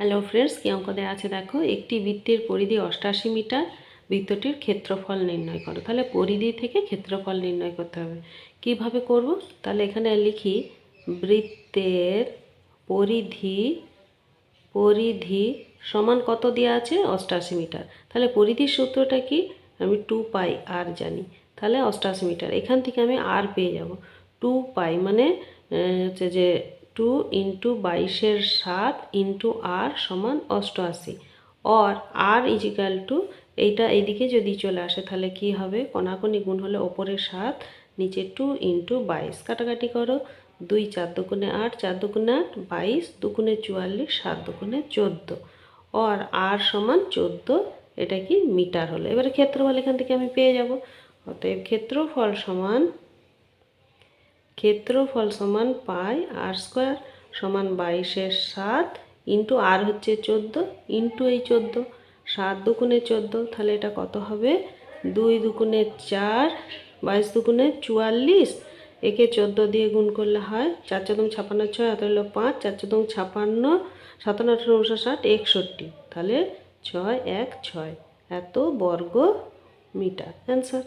Hello friends, কি অঙ্ক দেওয়া আছে দেখো। একটি বৃত্তের পরিধি 88 মিটার, বৃত্তটির ক্ষেত্রফল নির্ণয় করো। তাহলে পরিধি থেকে ক্ষেত্রফল নির্ণয় করতে হবে। কিভাবে করব? তাহলে এখানে লিখি বৃত্তের পরিধি পরিধি সমান কত দেওয়া আছে? 88 মিটার। তাহলে পরিধির সূত্রটা কি? আমি 2 পাই আর জানি। তাহলে 88 মিটার, এখান থেকে আমি আর পেয়ে যাব 2 পাই, মানে হচ্ছে যে 2 ইন্টু 22/7 ইন্টু আর সমান 88। আর ইজিক্যাল টু এইটা এইদিকে যদি চলে আসে তাহলে কি হবে? কোনাকুনি গুণ হলে ওপরে 7, নিচে 2 ইন্টু 22, কাটাকাটি করো। 2 4 দুগুণে 8, 4 দুগুণে 8, 22 দুগুণে 44, 7 দুগুণে 14, আর সমান 14। এটা কি মিটার হলো। এবারে ক্ষেত্রফল এখান থেকে আমি পেয়ে যাব। অতএব ক্ষেত্রফল সমান পাই আর স্কোয়ার সমান 22/7 ইন্টু আর হচ্ছে 14 ইন্টু এই 14, 7 দুগুণে 14, তাহলে এটা কত হবে? 2 দুগুণে 4, 22 দুগুণে 44, একে 14 দিয়ে গুণ করলে হয় 4 4 56 6, হাতে হলো 5, 4 4 56, 57 18 59 61, তাহলে 6 1 6 এত বর্গ মিটার। অ্যান্সার।